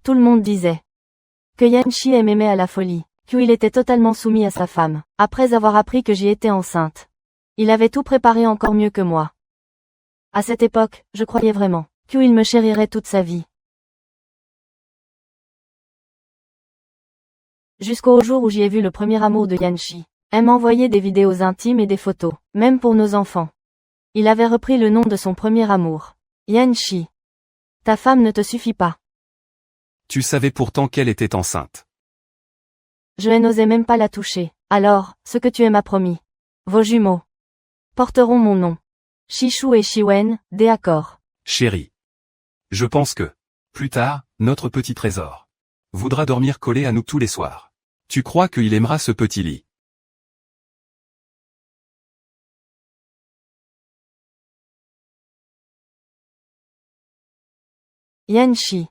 Tout le monde disait que Yanchi m'aimait à la folie, qu'il était totalement soumis à sa femme, après avoir appris que j'y étais enceinte. Il avait tout préparé encore mieux que moi. À cette époque, je croyais vraiment qu'il me chérirait toute sa vie. Jusqu'au jour où j'y ai vu le premier amour de Yanchi. Elle m'envoyait des vidéos intimes et des photos, même pour nos enfants. Il avait repris le nom de son premier amour. Yanchi. Ta femme ne te suffit pas. Tu savais pourtant qu'elle était enceinte. Je n'osais même pas la toucher. Alors, ce que tu m'as promis. Vos jumeaux porteront mon nom. Shishu et Shiwen, des accords. Chérie. Je pense que, plus tard, notre petit trésor voudra dormir collé à nous tous les soirs. Tu crois qu'il aimera ce petit lit? Yanchi.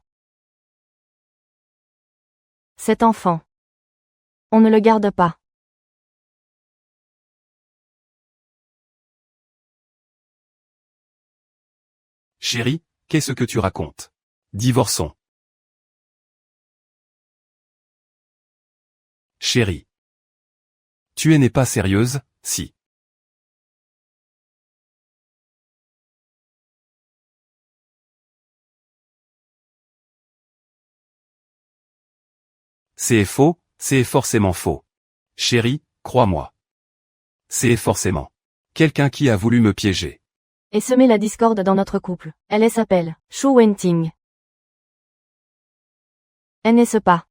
Cet enfant. On ne le garde pas. Chérie, qu'est-ce que tu racontes? Divorçons. Chérie. Tu n'es pas sérieuse, si. C'est faux, c'est forcément faux. Chérie, crois-moi. C'est forcément quelqu'un qui a voulu me piéger. Et semer la discorde dans notre couple. Elle s'appelle Shu Wenting. Elle n'est-ce pas?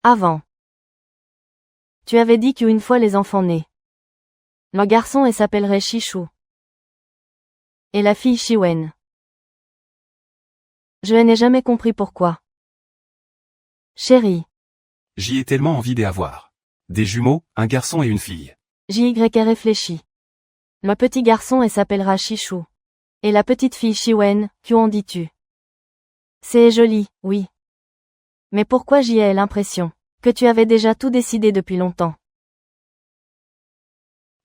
Avant. Tu avais dit qu'une fois les enfants nés. Le garçon s'appellerait Shishu. Et la fille Shiwen. Je n'ai jamais compris pourquoi. Chérie. J'y ai tellement envie d'avoir. Des jumeaux, un garçon et une fille. JY réfléchit. Le petit garçon s'appellera Shishu. Et la petite fille Shiwen, qu'en dis-tu? C'est joli, oui. Mais pourquoi j'y ai l'impression que tu avais déjà tout décidé depuis longtemps?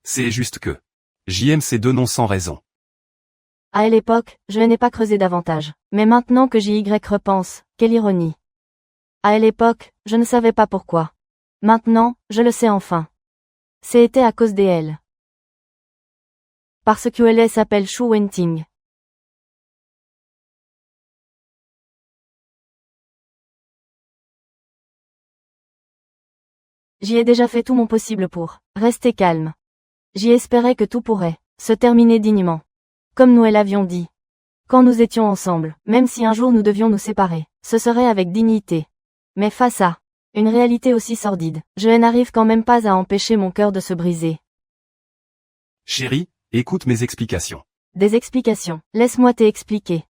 C'est juste que j'aime ces deux noms sans raison. À l'époque, je n'ai pas creusé davantage. Mais maintenant que JY repense, quelle ironie. À l'époque, je ne savais pas pourquoi. Maintenant, je le sais enfin. C'était à cause d'elle. Parce que elle s'appelle Shu Wenting. J'y ai déjà fait tout mon possible pour rester calme. J'y espérais que tout pourrait se terminer dignement. Comme nous l'avions dit. Quand nous étions ensemble, même si un jour nous devions nous séparer, ce serait avec dignité. Mais face à une réalité aussi sordide, je n'arrive quand même pas à empêcher mon cœur de se briser. Chérie, écoute mes explications. Des explications, laisse-moi t'expliquer.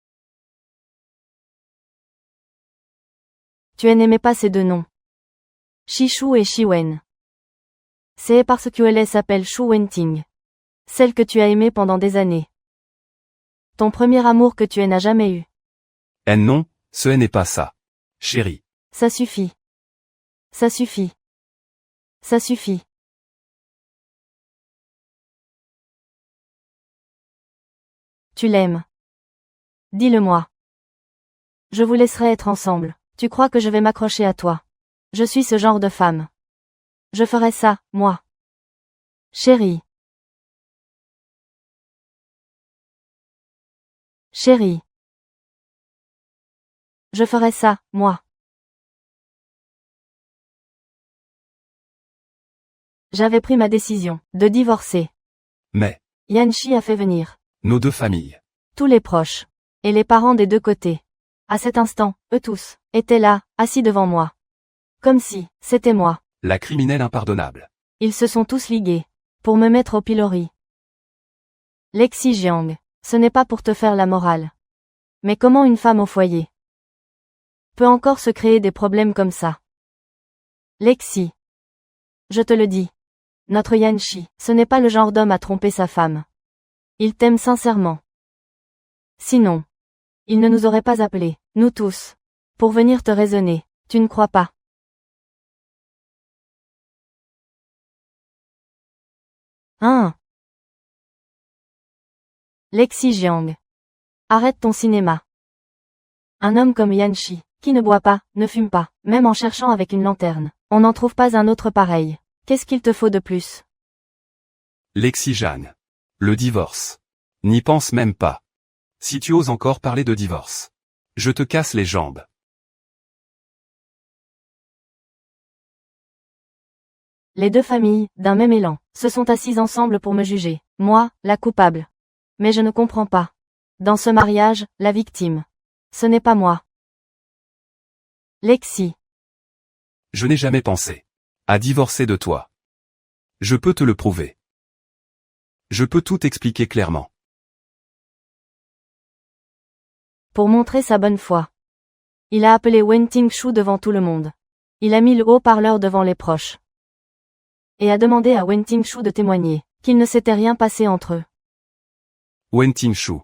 Tu n'aimais pas ces deux noms. Shishu et Shiwen. C'est parce que elle s'appelle Shu Wenting. Celle que tu as aimée pendant des années. Ton premier amour que tu n'as jamais eu. Non, ce n'est pas ça. Chérie. Ça suffit. Ça suffit. Ça suffit. Tu l'aimes. Dis-le-moi. Je vous laisserai être ensemble. Tu crois que je vais m'accrocher à toi? Je suis ce genre de femme. Je ferai ça, moi. Chérie. Chérie. Je ferai ça, moi. J'avais pris ma décision de divorcer. Mais Yanchi a fait venir nos deux familles. tous les proches et les parents des deux côtés. À cet instant, eux tous étaient là, assis devant moi. Comme si c'était moi. La criminelle impardonnable. Ils se sont tous ligués pour me mettre au pilori. Lexi Jiang, ce n'est pas pour te faire la morale. Mais comment une femme au foyer peut encore se créer des problèmes comme ça? Lexi. Je te le dis. Notre Yanchi, ce n'est pas le genre d'homme à tromper sa femme. Il t'aime sincèrement. Sinon, il ne nous aurait pas appelés, nous tous, pour venir te raisonner, tu ne crois pas? Hein? Lexi Jiang. Arrête ton cinéma. Un homme comme Yanshi, qui ne boit pas, ne fume pas, même en cherchant avec une lanterne. On n'en trouve pas un autre pareil. Qu'est-ce qu'il te faut de plus? Lexi Jeanne. Le divorce. N'y pense même pas. Si tu oses encore parler de divorce, je te casse les jambes. Les deux familles, d'un même élan, se sont assises ensemble pour me juger. Moi, la coupable. Mais je ne comprends pas. Dans ce mariage, la victime. Ce n'est pas moi. Lexi. Je n'ai jamais pensé à divorcer de toi. Je peux te le prouver. Je peux tout expliquer clairement. Pour montrer sa bonne foi. Il a appelé Wen Tingshu devant tout le monde. Il a mis le haut-parleur devant les proches. Et a demandé à Wen Tingshu de témoigner, qu'il ne s'était rien passé entre eux. Wen Tingshu.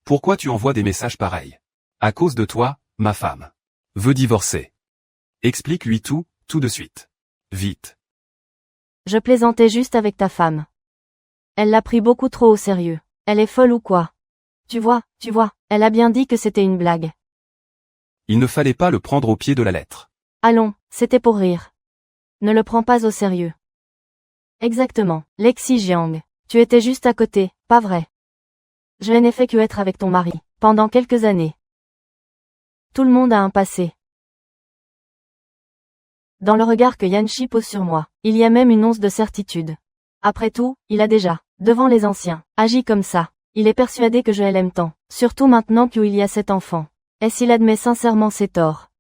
Pourquoi tu envoies des messages pareils? À cause de toi, ma femme veut divorcer. Explique-lui tout de suite. Vite. Je plaisantais juste avec ta femme. Elle l'a pris beaucoup trop au sérieux. Elle est folle ou quoi? Tu vois, elle a bien dit que c'était une blague. Il ne fallait pas le prendre au pied de la lettre. Allons, c'était pour rire. Ne le prends pas au sérieux. Exactement, Lexi Jiang. Tu étais juste à côté, pas vrai? Je n'ai fait que être avec ton mari, pendant quelques années. Tout le monde a un passé. Dans le regard que Yanshi pose sur moi, il y a même une once de certitude. Après tout, il a déjà, devant les anciens, agi comme ça. Il est persuadé que je l'aime tant, surtout maintenant qu'il y a cet enfant. Et s'il admet sincèrement ses torts,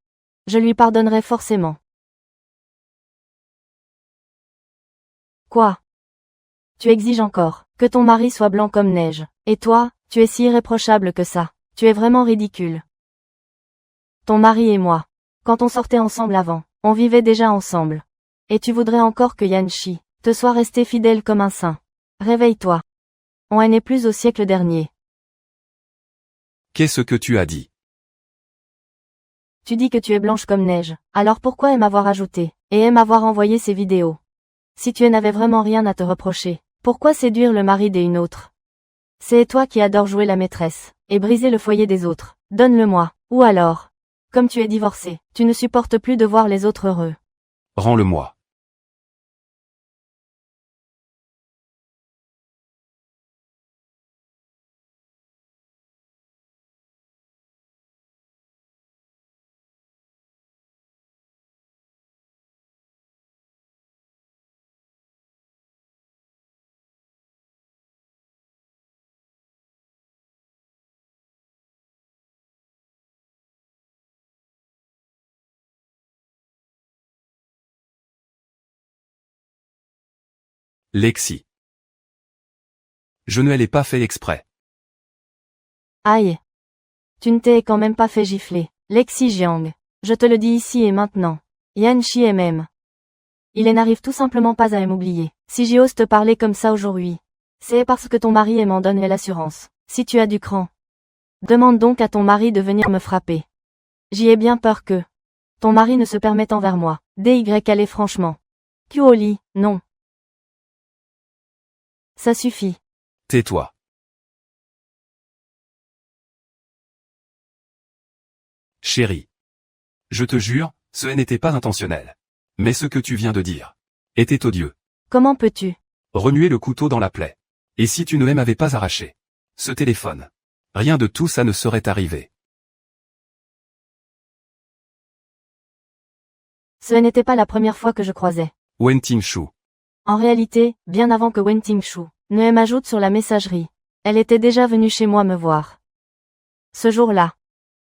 je lui pardonnerai forcément. Quoi? Tu exiges encore, que ton mari soit blanc comme neige. Et toi, tu es si irréprochable que ça. Tu es vraiment ridicule. Ton mari et moi. Quand on sortait ensemble avant, on vivait déjà ensemble. Et tu voudrais encore que Yanshi te soit resté fidèle comme un saint. Réveille-toi. On n'est plus au siècle dernier. Qu'est-ce que tu as dit? Tu dis que tu es blanche comme neige, alors pourquoi m'avoir ajouté, et m'avoir envoyé ces vidéos? Si tu n'avais vraiment rien à te reprocher, pourquoi séduire le mari d'une autre? C'est toi qui adores jouer la maîtresse, et briser le foyer des autres. Donne-le-moi. Ou alors, comme tu es divorcé, tu ne supportes plus de voir les autres heureux. Rends-le-moi. Lexi. Je ne l'ai pas fait exprès. Aïe. Tu ne t'es quand même pas fait gifler. Lexi Jiang. Je te le dis ici et maintenant. Yanshi m'aime. Il n'arrive tout simplement pas à m'oublier. Si j'ose te parler comme ça aujourd'hui, c'est parce que ton mari m'en donne l'assurance. Si tu as du cran, demande donc à ton mari de venir me frapper. J'y ai bien peur que ton mari ne se permette envers moi. DY franchement. Kuoli, non. Ça suffit. Tais-toi. Chérie. Je te jure, ce n'était pas intentionnel. Mais ce que tu viens de dire était odieux. Comment peux-tu Remuer le couteau dans la plaie. Et si tu ne m'avais pas arraché ce téléphone, rien de tout ça ne serait arrivé. Ce n'était pas la première fois que je croisais. Wen Tingshu. En réalité, bien avant que Wen Tingshu ne m'ajoute sur la messagerie, elle était déjà venue chez moi me voir. Ce jour-là,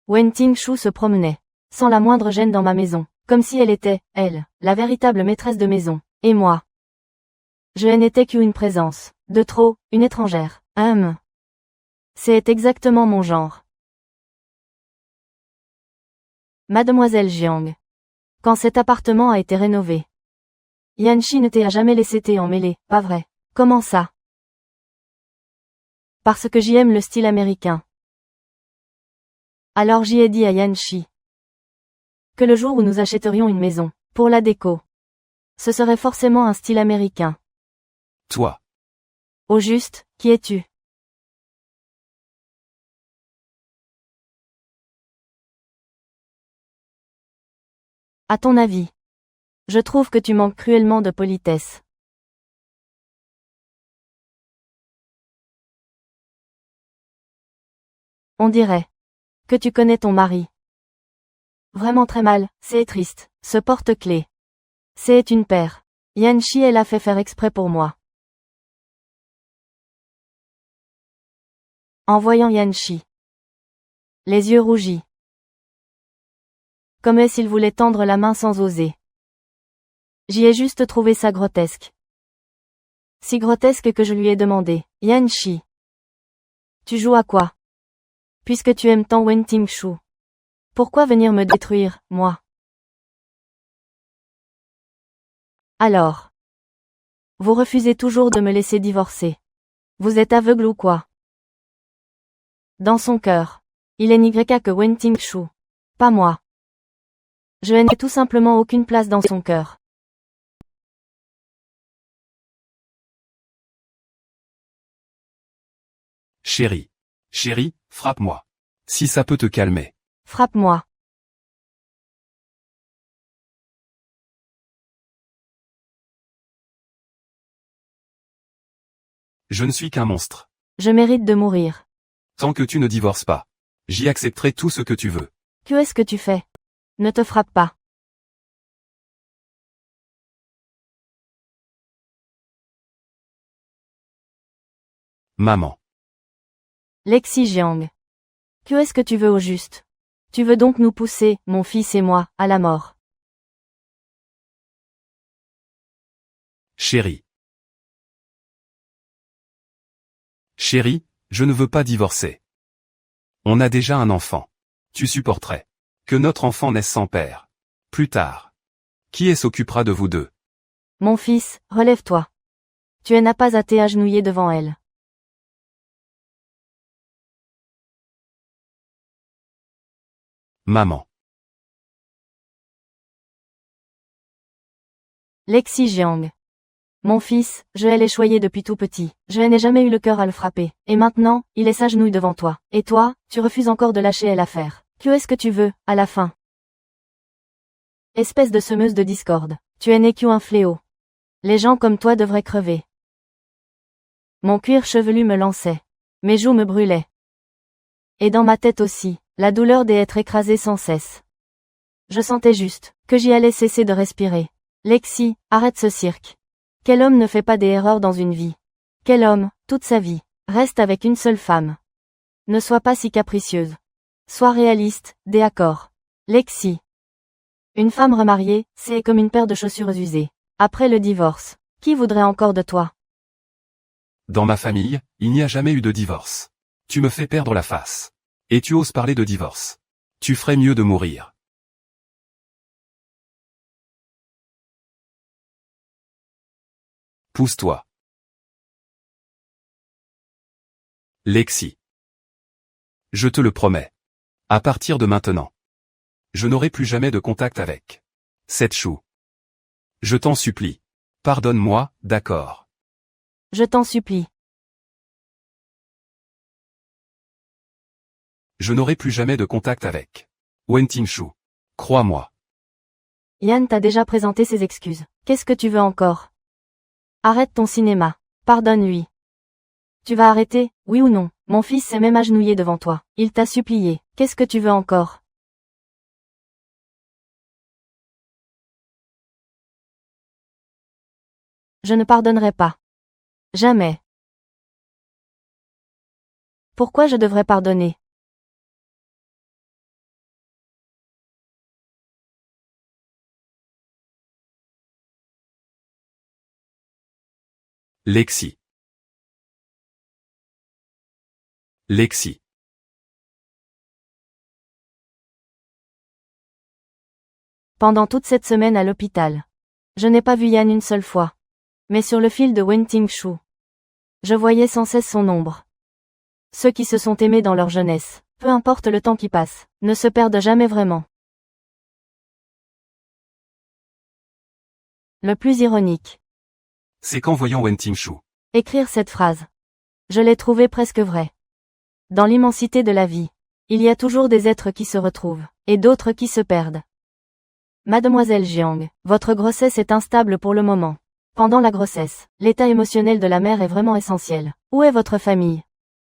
Wen Tingshu se promenait, sans la moindre gêne dans ma maison, comme si elle était, elle, la véritable maîtresse de maison, et moi. Je n'étais qu'une présence, de trop, une étrangère. C'est exactement mon genre. Mademoiselle Jiang. Quand cet appartement a été rénové, Yanshi ne t'a jamais laissé en mêler, pas vrai? Comment ça? Parce que j'y aime le style américain. Alors j'y ai dit à Yanshi que le jour où nous achèterions une maison, pour la déco, ce serait forcément un style américain. Toi. Au juste, qui es-tu? À ton avis? Je trouve que tu manques cruellement de politesse. On dirait que tu connais ton mari. Vraiment très mal, c'est triste. Ce porte-clés. C'est une paire. Yanchi elle a fait faire exprès pour moi. En voyant Yanchi. Les yeux rougis. Comme s'il voulait tendre la main sans oser. J'y ai juste trouvé ça grotesque. Si grotesque que je lui ai demandé, Yanchi. Tu joues à quoi? Puisque tu aimes tant Wen Tingshu. Pourquoi venir me détruire, moi? Alors. Vous refusez toujours de me laisser divorcer. Vous êtes aveugle ou quoi? Dans son cœur. Il est Nyka que Wen Tingshu. Pas moi. Je n'ai tout simplement aucune place dans son cœur. Chérie. Chérie, frappe-moi. Si ça peut te calmer. Frappe-moi. Je ne suis qu'un monstre. Je mérite de mourir. Tant que tu ne divorces pas. J'y accepterai tout ce que tu veux. Que est-ce que tu fais? Ne te frappe pas. Maman. Lexi Jiang. Que est-ce que tu veux au juste? Tu veux donc nous pousser, mon fils et moi, à la mort? Chérie. Chérie, je ne veux pas divorcer. On a déjà un enfant. Tu supporterais que notre enfant naisse sans père. Plus tard. Qui s'occupera de vous deux? Mon fils, relève-toi. Tu n'as pas à t'agenouiller devant elle. Maman. Lexi Jiang. Mon fils, je l'ai choyé depuis tout petit. Je n'ai jamais eu le cœur à le frapper. Et maintenant, il est s'agenouille devant toi. Et toi, tu refuses encore de lâcher l'affaire. Que est-ce que tu veux, à la fin? Espèce de semeuse de discorde. Tu n'es qu'un fléau. Les gens comme toi devraient crever. Mon cuir chevelu me lançait. Mes joues me brûlaient. Et dans ma tête aussi, la douleur d'être écrasée sans cesse. Je sentais juste que j'y allais cesser de respirer. Lexi, arrête ce cirque. Quel homme ne fait pas des erreurs dans une vie? Quel homme, toute sa vie, reste avec une seule femme? Ne sois pas si capricieuse. Sois réaliste, d'accord. Lexi. Une femme remariée, c'est comme une paire de chaussures usées. Après le divorce, qui voudrait encore de toi? Dans ma famille, il n'y a jamais eu de divorce. Tu me fais perdre la face. Et tu oses parler de divorce. Tu ferais mieux de mourir. Pousse-toi. Lexi. Je te le promets. À partir de maintenant. Je n'aurai plus jamais de contact avec cette chou. Je t'en supplie. Pardonne-moi, d'accord. Je t'en supplie. Je n'aurai plus jamais de contact avec Wen Tingshu. Crois-moi. Yann t'a déjà présenté ses excuses. Qu'est-ce que tu veux encore? Arrête ton cinéma. Pardonne-lui. Tu vas arrêter, oui ou non? Mon fils s'est même agenouillé devant toi. Il t'a supplié. Qu'est-ce que tu veux encore? Je ne pardonnerai pas. Jamais. Pourquoi je devrais pardonner? Lexi. Lexi. Pendant toute cette semaine à l'hôpital. Je n'ai pas vu Yann une seule fois. Mais sur le fil de Wen Tingshu. Je voyais sans cesse son ombre. Ceux qui se sont aimés dans leur jeunesse, peu importe le temps qui passe, ne se perdent jamais vraiment. Le plus ironique. C'est qu'en voyant Wen Tingshu. Écrire cette phrase. Je l'ai trouvée presque vraie. Dans l'immensité de la vie, il y a toujours des êtres qui se retrouvent, et d'autres qui se perdent. Mademoiselle Jiang, votre grossesse est instable pour le moment. Pendant la grossesse, l'état émotionnel de la mère est vraiment essentiel. Où est votre famille?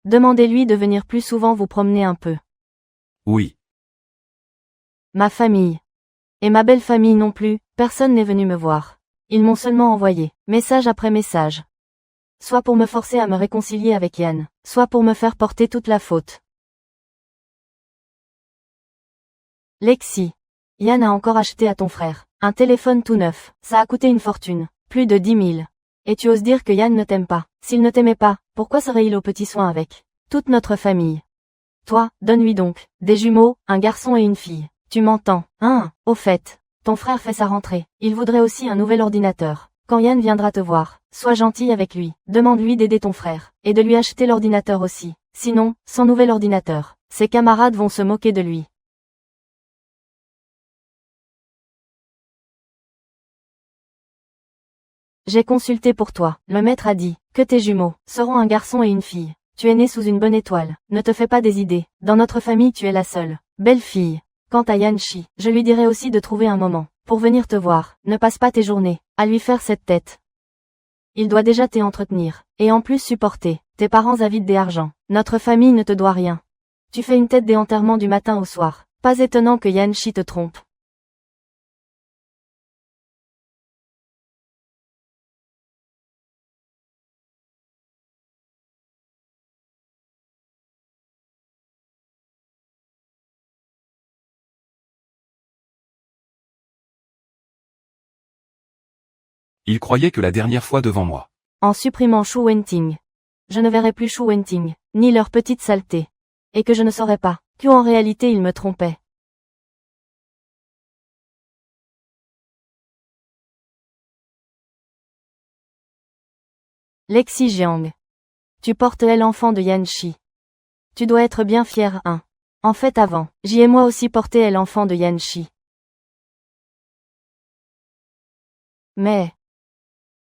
Demandez-lui de venir plus souvent vous promener un peu. Oui. Ma famille. Et ma belle famille non plus, personne n'est venu me voir. Ils m'ont seulement envoyé, message après message. Soit pour me forcer à me réconcilier avec Yann, soit pour me faire porter toute la faute. Lexi. Yann a encore acheté à ton frère un téléphone tout neuf. Ça a coûté une fortune, plus de 10 000. Et tu oses dire que Yann ne t'aime pas. S'il ne t'aimait pas, pourquoi serait-il aux petits soins avec toute notre famille? Toi, donne-lui donc des jumeaux, un garçon et une fille. Tu m'entends, hein? Au fait, ton frère fait sa rentrée. Il voudrait aussi un nouvel ordinateur. Quand Yann viendra te voir, sois gentil avec lui. Demande-lui d'aider ton frère, et de lui acheter l'ordinateur aussi. Sinon, sans nouvel ordinateur, ses camarades vont se moquer de lui. J'ai consulté pour toi. Le maître a dit que tes jumeaux seront un garçon et une fille. Tu es né sous une bonne étoile. Ne te fais pas des idées. Dans notre famille, tu es la seule belle fille. Quant à Yanchi, je lui dirai aussi de trouver un moment pour venir te voir. Ne passe pas tes journées à lui faire cette tête. Il doit déjà t'entretenir, et en plus supporter tes parents avides d'argent. Notre famille ne te doit rien. Tu fais une tête des enterrements du matin au soir. Pas étonnant que Yanchi te trompe. Il croyait que la dernière fois devant moi. En supprimant Shu Wenting. Je ne verrai plus Shu Wenting, ni leur petite saleté. Et que je ne saurais pas, qu'en réalité il me trompait. Lexi Jiang. Tu portes l'enfant de Yanchi. Tu dois être bien fier, hein. En fait avant, j'y ai moi aussi porté l'enfant de Yanchi. Mais...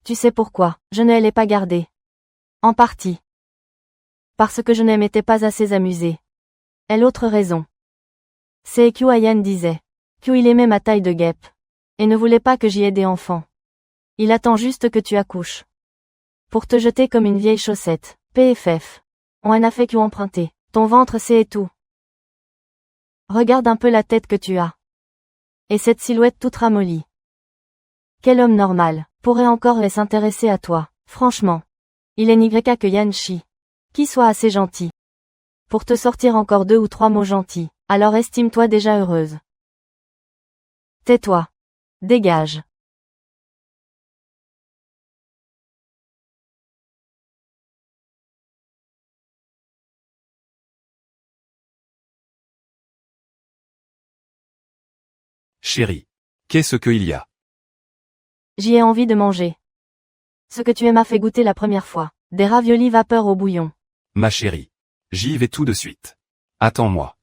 Tu sais pourquoi, je ne l'ai pas gardé. En partie. Parce que je ne m'étais pas assez amusée. Et l'autre raison. C'est que Yann disait. Qu'il aimait ma taille de guêpe. Et ne voulait pas que j'y aie des enfants. Il attend juste que tu accouches. Pour te jeter comme une vieille chaussette. PFF. On en a fait que emprunter. Ton ventre c'est et tout. Regarde un peu la tête que tu as. Et cette silhouette toute ramollie. Quel homme normal pourrait encore s'intéresser à toi, franchement. Il est NYK que Yanchi. Qui soit assez gentil. Pour te sortir encore 2 ou 3 mots gentils, alors estime-toi déjà heureuse. Tais-toi. Dégage. Chérie. Qu'est-ce qu'il y a? J'y ai envie de manger. Ce que tu m'as fait goûter la première fois. Des raviolis vapeur au bouillon. Ma chérie. J'y vais tout de suite. Attends-moi.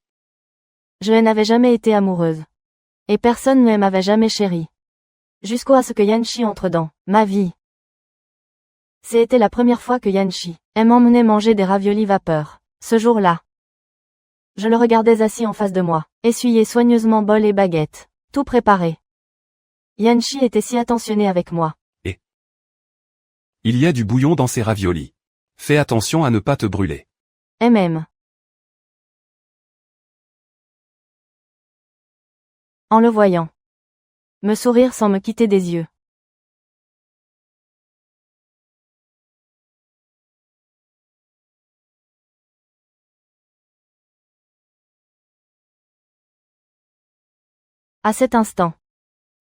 Je n'avais jamais été amoureuse. Et personne ne m'avait jamais chérie. Jusqu'à ce que Yanchi entre dans ma vie. C'était la première fois que Yanchi m'emmenait manger des raviolis vapeur. Ce jour-là. Je le regardais assis en face de moi, essuyer soigneusement bol et baguette. Tout préparé. Yanchi était si attentionné avec moi. Et il y a du bouillon dans ces raviolis. Fais attention à ne pas te brûler. Et même. En le voyant. Me sourire sans me quitter des yeux. À cet instant.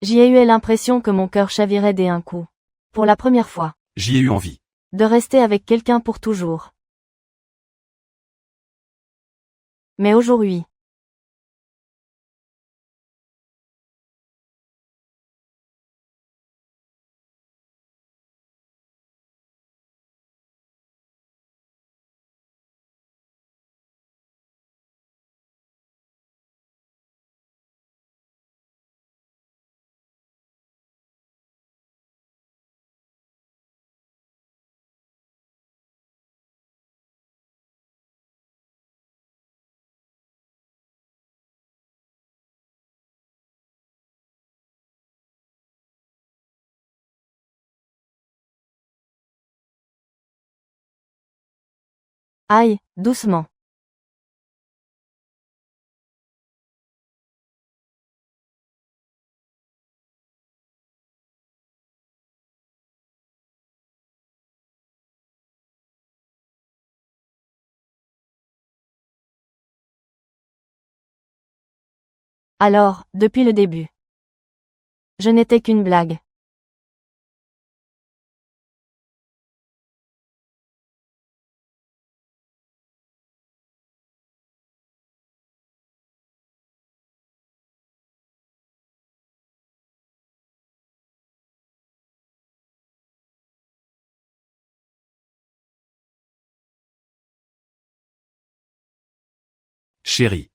J'y ai eu l'impression que mon cœur chavirait d'un coup. Pour la première fois. J'y ai eu envie. De rester avec quelqu'un pour toujours. Mais aujourd'hui. Aïe, doucement. Alors, depuis le début. Je n'étais qu'une blague. Chérie.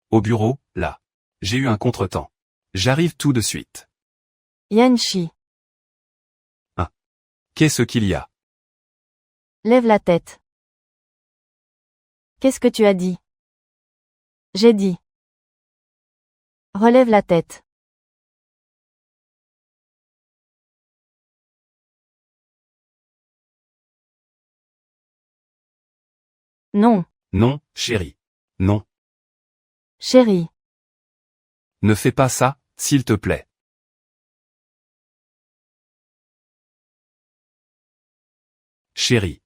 Au bureau, là. J'ai eu un contretemps. J'arrive tout de suite. Yanchi. Qu'est-ce qu'il y a? Lève la tête. Qu'est-ce que tu as dit? J'ai dit. Relève la tête. Non, Non, chérie. Non. chérie. Ne fais pas ça, s'il te plaît. Chérie.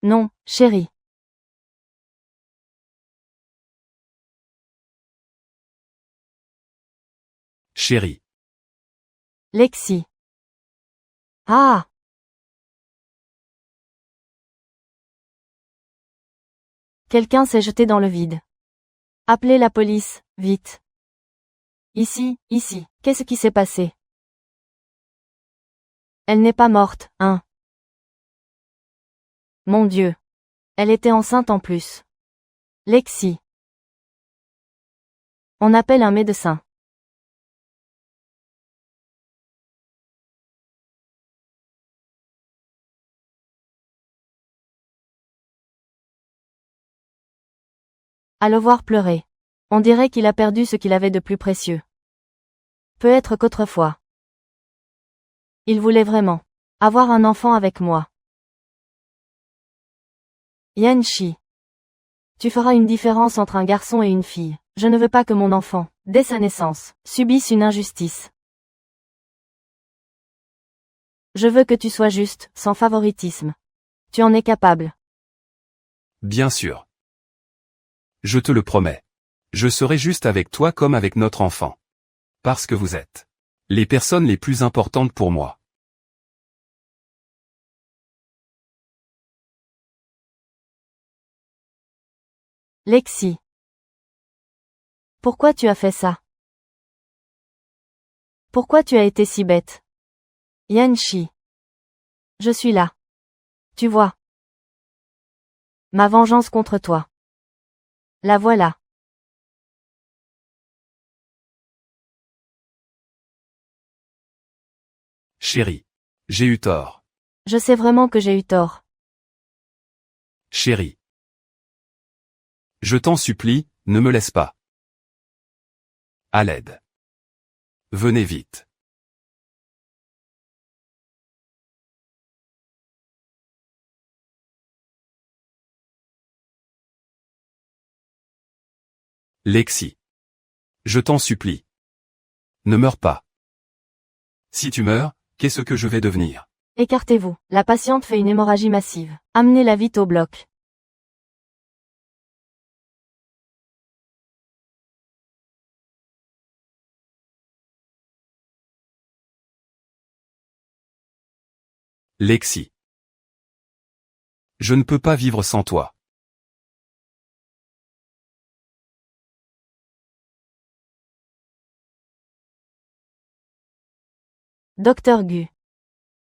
Non, chérie. Chérie. Lexi. Ah! Quelqu'un s'est jeté dans le vide. Appelez la police, vite. Ici, ici. Qu'est-ce qui s'est passé? Elle n'est pas morte, hein? Mon Dieu. Elle était enceinte en plus. Lexi. On appelle un médecin. À le voir pleurer. On dirait qu'il a perdu ce qu'il avait de plus précieux. Peut-être qu'autrefois. Il voulait vraiment avoir un enfant avec moi. Yanchi. Tu feras une différence entre un garçon et une fille. Je ne veux pas que mon enfant, dès sa naissance, subisse une injustice. Je veux que tu sois juste, sans favoritisme. Tu en es capable. Bien sûr. Je te le promets. Je serai juste avec toi comme avec notre enfant. Parce que vous êtes les personnes les plus importantes pour moi. Lexi. Pourquoi tu as fait ça? Pourquoi tu as été si bête? Yanchi. Je suis là. Tu vois. Ma vengeance contre toi. La voilà. Chérie. J'ai eu tort. Je sais vraiment que j'ai eu tort. Chérie. Je t'en supplie, ne me laisse pas. À l'aide. Venez vite. Lexi. Je t'en supplie. Ne meurs pas. Si tu meurs, qu'est-ce que je vais devenir? Écartez-vous. La patiente fait une hémorragie massive. Amenez-la vite au bloc. Lexi. Je ne peux pas vivre sans toi. Docteur Gu.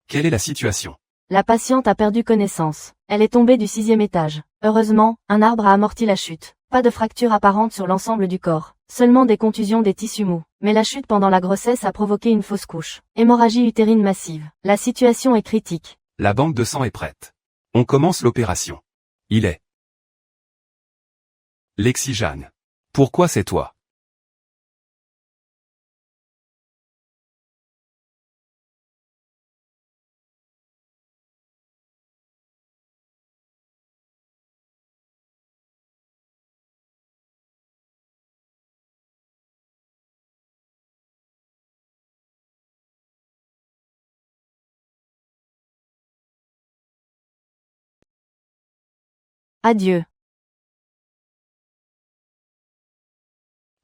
Quelle est la situation? La patiente a perdu connaissance. Elle est tombée du 6e étage. Heureusement, un arbre a amorti la chute. Pas de fracture apparente sur l'ensemble du corps. Seulement des contusions des tissus mous. Mais la chute pendant la grossesse a provoqué une fausse couche. Hémorragie utérine massive. La situation est critique. La banque de sang est prête. On commence l'opération. Il est. Lexi Jeanne. Pourquoi c'est toi? Adieu.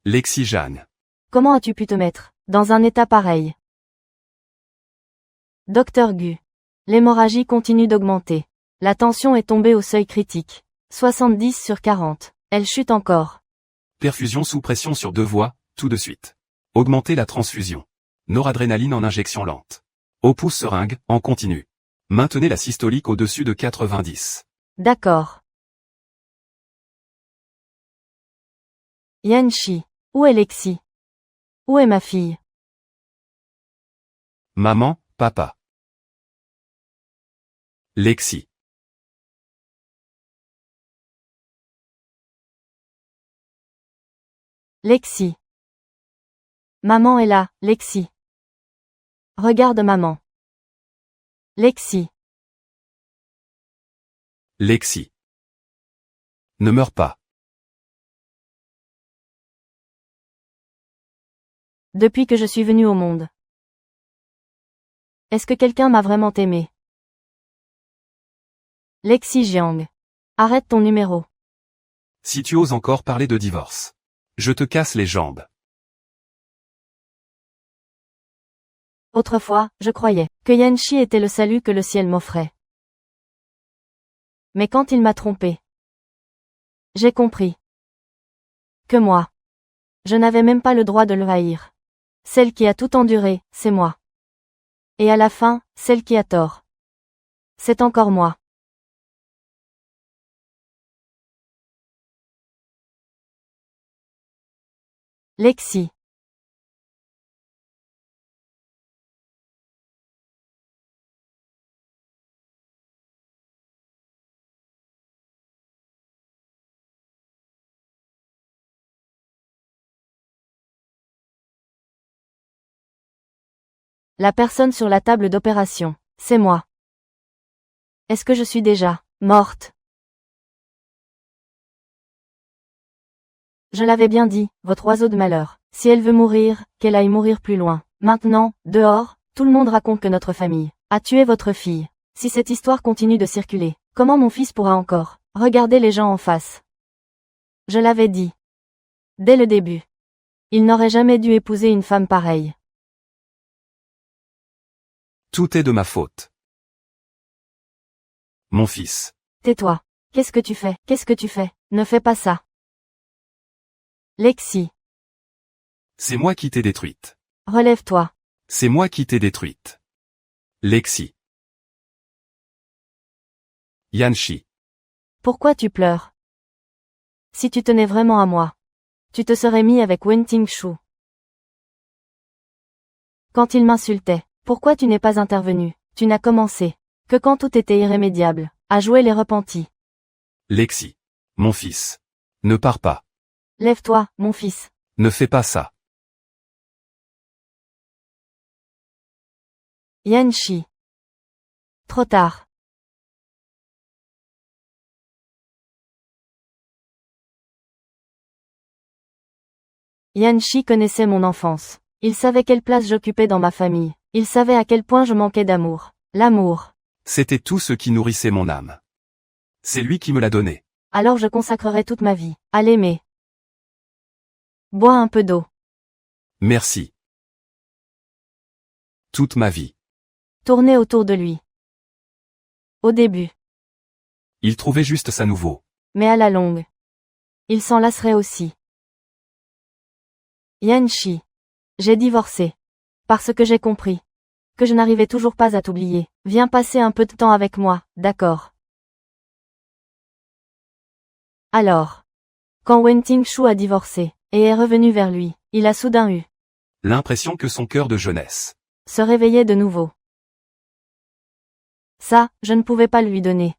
Lexi Jeanne. Comment as-tu pu te mettre dans un état pareil? Docteur Gu. L'hémorragie continue d'augmenter. La tension est tombée au seuil critique. 70/40. Elle chute encore. Perfusion sous pression sur 2 voies, tout de suite. Augmenter la transfusion. Noradrénaline en injection lente. Au pouce seringue, en continu. Maintenez la systolique au-dessus de 90. D'accord. Yanchi. Où est Lexi? Où est ma fille? Maman, papa. Lexi. Lexi. Maman est là, Lexi. Regarde maman. Lexi. Lexi. Ne meurs pas. Depuis que je suis venue au monde. Est-ce que quelqu'un m'a vraiment aimé? Lexi Jiang. Arrête ton numéro. Si tu oses encore parler de divorce, je te casse les jambes. Autrefois, je croyais que Yanchi était le salut que le ciel m'offrait. Mais quand il m'a trompé, j'ai compris que moi, je n'avais même pas le droit de le haïr. Celle qui a tout enduré, c'est moi. Et à la fin, celle qui a tort, c'est encore moi. Lexi. La personne sur la table d'opération, c'est moi. Est-ce que je suis déjà morte? Je l'avais bien dit, votre oiseau de malheur. Si elle veut mourir, qu'elle aille mourir plus loin. Maintenant, dehors, tout le monde raconte que notre famille a tué votre fille. Si cette histoire continue de circuler, comment mon fils pourra encore regarder les gens en face? Je l'avais dit. Dès le début. Il n'aurait jamais dû épouser une femme pareille. Tout est de ma faute. Mon fils. Tais-toi. Qu'est-ce que tu fais? Qu'est-ce que tu fais? Ne fais pas ça. Lexi. C'est moi qui t'ai détruite. Relève-toi. C'est moi qui t'ai détruite. Lexi. Yanchi. Pourquoi tu pleures? Si tu tenais vraiment à moi, tu te serais mis avec Wen Tingshu. Quand il m'insultait, pourquoi tu n'es pas intervenu? Tu n'as commencé que quand tout était irrémédiable, à jouer les repentis. Lexi. Mon fils. Ne pars pas. Lève-toi, mon fils. Ne fais pas ça. Yanchi. Trop tard. Yanchi connaissait mon enfance. Il savait quelle place j'occupais dans ma famille. Il savait à quel point je manquais d'amour. L'amour. C'était tout ce qui nourrissait mon âme. C'est lui qui me l'a donné. Alors je consacrerai toute ma vie à l'aimer. Bois un peu d'eau. Merci. Toute ma vie. Tournez autour de lui. Au début. Il trouvait juste ça nouveau. Mais à la longue. Il s'en lasserait aussi. Yanchi. J'ai divorcé. Parce que j'ai compris que je n'arrivais toujours pas à t'oublier. Viens passer un peu de temps avec moi, d'accord? Alors. Quand Wen Tingshu a divorcé, et est revenu vers lui, il a soudain eu L'impression que son cœur de jeunesse se réveillait de nouveau. Ça, je ne pouvais pas lui donner.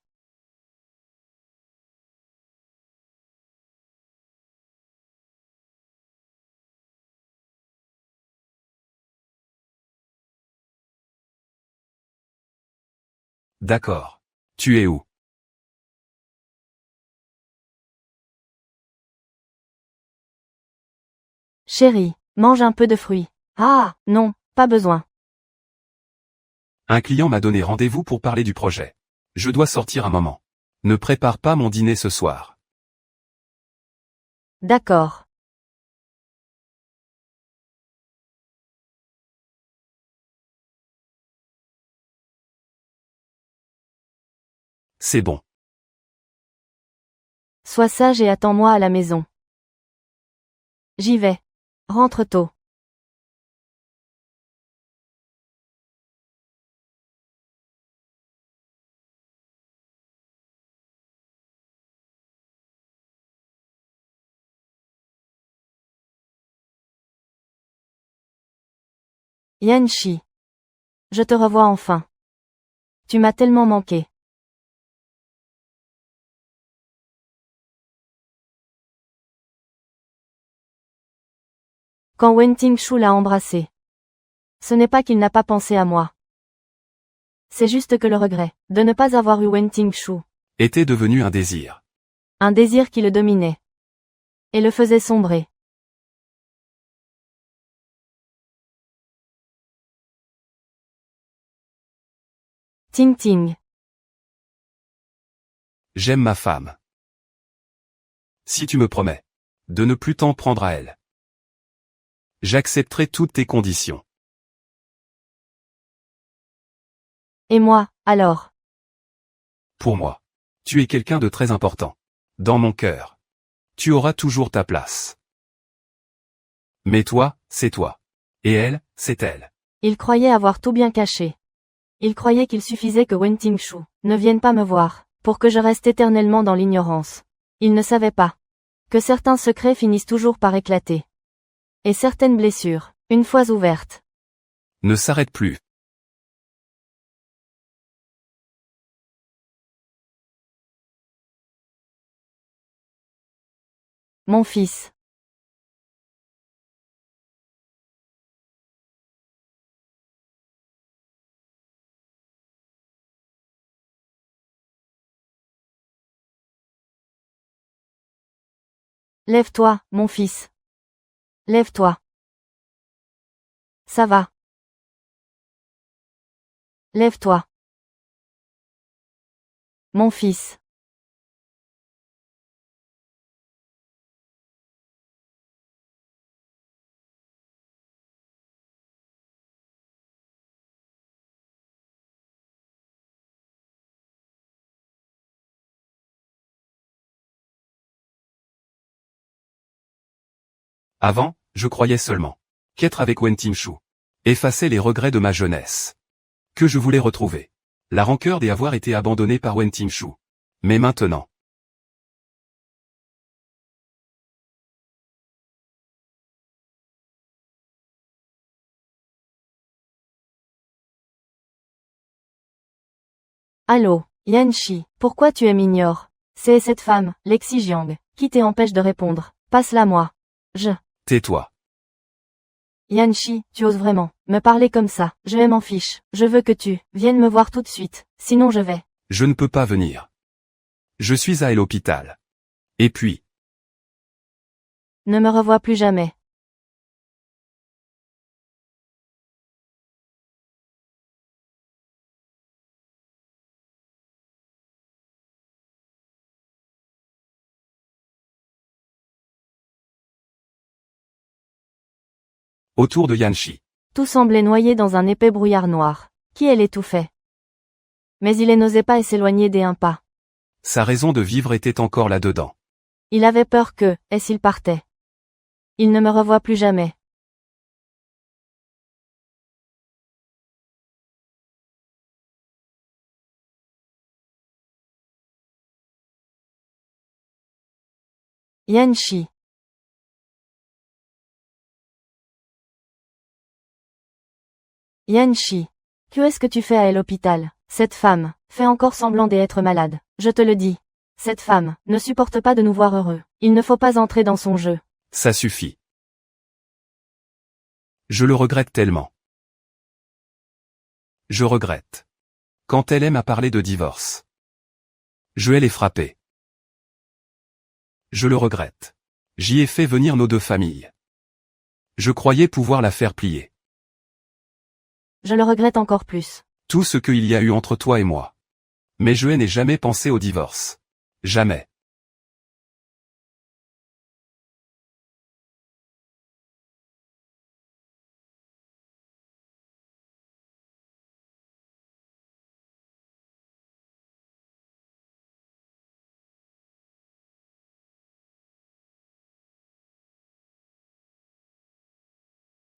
D'accord. Tu es où? Chérie, mange un peu de fruits. Ah, non, pas besoin. Un client m'a donné rendez-vous pour parler du projet. Je dois sortir un moment. Ne prépare pas mon dîner ce soir. D'accord. C'est bon. Sois sage et attends-moi à la maison. J'y vais. Rentre tôt. Yanchi. Je te revois enfin. Tu m'as tellement manqué. Quand Wen Tingshu l'a embrassé. Ce n'est pas qu'il n'a pas pensé à moi. C'est juste que le regret de ne pas avoir eu Wen Tingshu. Était devenu un désir. Un désir qui le dominait. Et le faisait sombrer. Ting ting. J'aime ma femme. Si tu me promets de ne plus t'en prendre à elle, j'accepterai toutes tes conditions. Et moi, alors? Pour moi, tu es quelqu'un de très important. Dans mon cœur. Tu auras toujours ta place. Mais toi, c'est toi. Et elle, c'est elle. Il croyait avoir tout bien caché. Il croyait qu'il suffisait que Wen Tingshu ne vienne pas me voir, pour que je reste éternellement dans l'ignorance. Il ne savait pas que certains secrets finissent toujours par éclater. Et certaines blessures, une fois ouvertes, Ne s'arrête plus. Mon fils. Lève-toi, mon fils. Lève-toi. Ça va. Lève-toi. Mon fils. Avant, je croyais seulement qu'être avec Wen Tingshu effaçait les regrets de ma jeunesse. Que je voulais retrouver la rancœur d'avoir été abandonné par Wen Tingshu. Mais maintenant, Allô, Yanchi, pourquoi tu m'ignores? C'est cette femme, Lexi Jiang, qui t'empêche de répondre. Passe-la-moi. tais-toi. Yanchi, tu oses vraiment me parler comme ça? Je m'en fiche. Je veux que tu viennes me voir tout de suite. Sinon je vais. Je ne peux pas venir. Je suis à l'hôpital. Et puis, Ne me revois plus jamais. autour de Yanchi. Tout semblait noyé dans un épais brouillard noir. Qui elle étouffait. Mais il n'osait pas s'éloigner des un pas. Sa raison de vivre était encore là-dedans. Il avait peur que, et s'il partait? Il ne me revoit plus jamais. Yanchi. Yanchi. Qu'est-ce que tu fais à l'hôpital? Cette femme fait encore semblant d'être malade. Je te le dis. Cette femme ne supporte pas de nous voir heureux. Il ne faut pas entrer dans son jeu. Ça suffit. Je le regrette tellement. Je regrette. Quand elle m'a parlé de divorce. Je l'ai frappée. Je le regrette. J'y ai fait venir nos deux familles. Je croyais pouvoir la faire plier. Je le regrette encore plus. Tout ce qu'il y a eu entre toi et moi. Mais je n'ai jamais pensé au divorce. Jamais.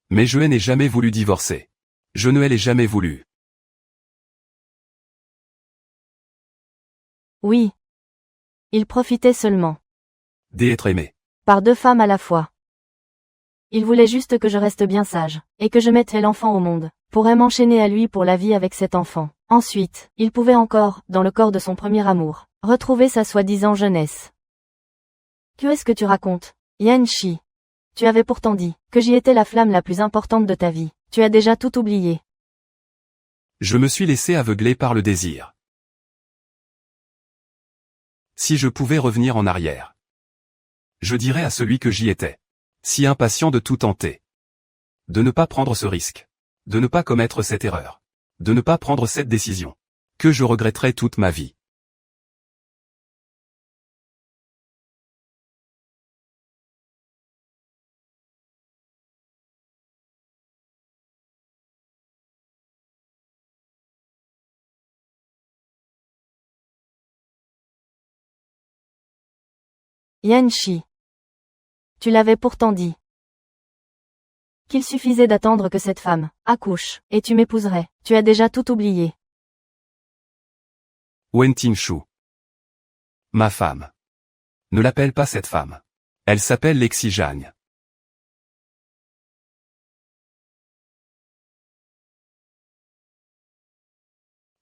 Mais je n'ai jamais voulu divorcer. Je ne l'ai jamais voulu. Oui. Il profitait seulement. D'être aimé. Par deux femmes à la fois. Il voulait juste que je reste bien sage, et que je mette l'enfant au monde, pourrait m'enchaîner à lui pour la vie avec cet enfant. Ensuite, il pouvait encore, dans le corps de son premier amour, retrouver sa soi-disant jeunesse. Que est-ce que tu racontes, Yan Shi? Tu avais pourtant dit que j'y étais la flamme la plus importante de ta vie. Tu as déjà tout oublié. Je me suis laissé aveugler par le désir. Si je pouvais revenir en arrière, je dirais à celui que j'y étais, si impatient de tout tenter, de ne pas prendre ce risque, de ne pas commettre cette erreur, de ne pas prendre cette décision, que je regretterais toute ma vie. Yan Shi. Tu l'avais pourtant dit. Qu'il suffisait d'attendre que cette femme accouche, et tu m'épouserais. Tu as déjà tout oublié. Wen Tinshu. Ma femme. Ne l'appelle pas cette femme. Elle s'appelle Lexi Zhang.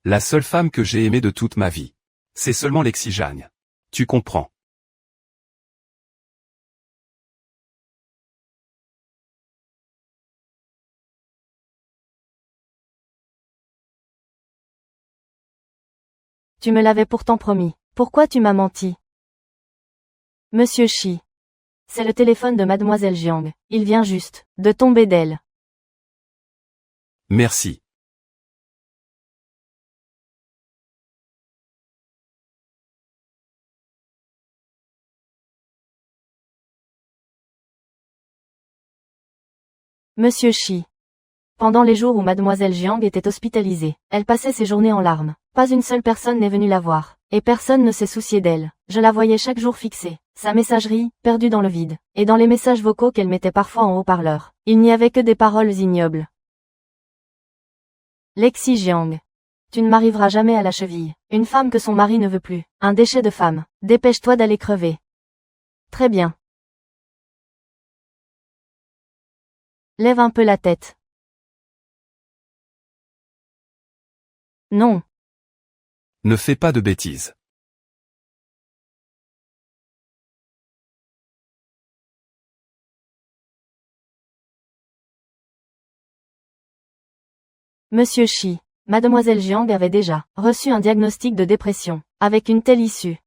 La seule femme que j'ai aimée de toute ma vie. C'est seulement Lexi Zhang. Tu comprends. Tu me l'avais pourtant promis. Pourquoi tu m'as menti? Monsieur Shi. C'est le téléphone de Mademoiselle Jiang. Il vient juste de tomber d'elle. Merci. Monsieur Shi. Pendant les jours où Mademoiselle Jiang était hospitalisée, elle passait ses journées en larmes. Pas une seule personne n'est venue la voir, et personne ne s'est soucié d'elle. Je la voyais chaque jour fixée, sa messagerie, perdue dans le vide, et dans les messages vocaux qu'elle mettait parfois en haut-parleur, il n'y avait que des paroles ignobles. Lexi Jiang. Tu ne m'arriveras jamais à la cheville. Une femme que son mari ne veut plus. Un déchet de femme. Dépêche-toi d'aller crever. Très bien. Lève un peu la tête. Non. Ne fais pas de bêtises. Monsieur Shi. Mademoiselle Jiang avait déjà reçu un diagnostic de dépression, avec une telle issue.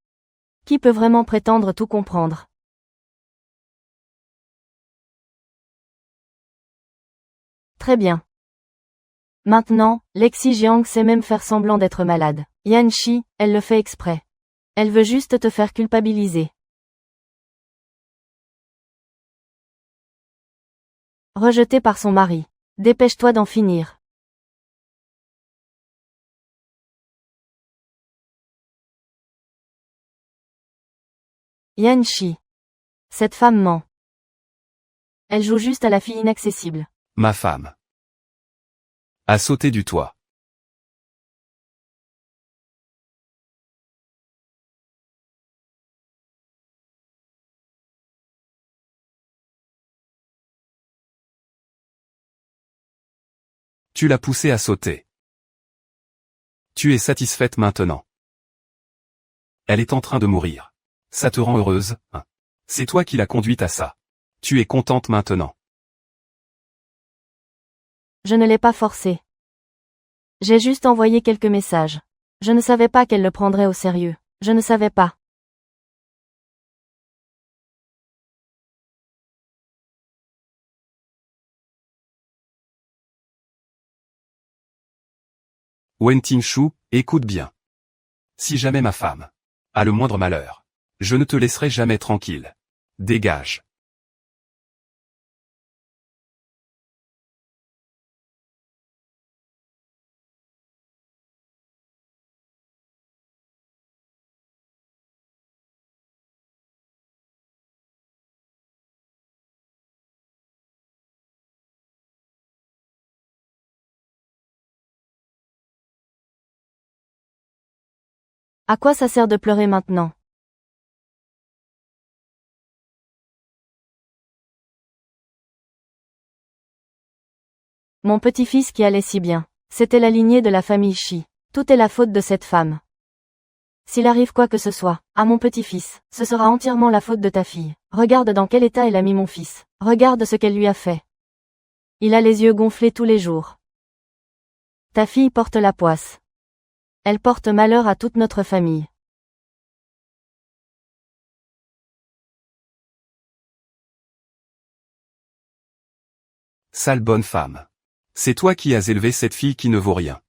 Qui peut vraiment prétendre tout comprendre? Très bien. Maintenant, Lexi Jiang sait même faire semblant d'être malade. Yan Shi, elle le fait exprès. Elle veut juste te faire culpabiliser. Rejetée par son mari. Dépêche-toi d'en finir. Yan Shi. Cette femme ment. Elle joue juste à la fille inaccessible. Ma femme. A sauté du toit. Tu l'as poussée à sauter. Tu es satisfaite maintenant. Elle est en train de mourir. Ça te rend heureuse, hein? C'est toi qui l'as conduite à ça. Tu es contente maintenant. Je ne l'ai pas forcée. J'ai juste envoyé quelques messages. Je ne savais pas qu'elle le prendrait au sérieux. Je ne savais pas. Wen Tinshu, écoute bien. Si jamais ma femme a le moindre malheur, je ne te laisserai jamais tranquille. Dégage. À quoi ça sert de pleurer maintenant? Mon petit-fils qui allait si bien. C'était la lignée de la famille Shi. Tout est la faute de cette femme. S'il arrive quoi que ce soit, à mon petit-fils, ce sera entièrement la faute de ta fille. Regarde dans quel état elle a mis mon fils. Regarde ce qu'elle lui a fait. Il a les yeux gonflés tous les jours. Ta fille porte la poisse. Elle porte malheur à toute notre famille. Sale bonne femme. C'est toi qui as élevé cette fille qui ne vaut rien.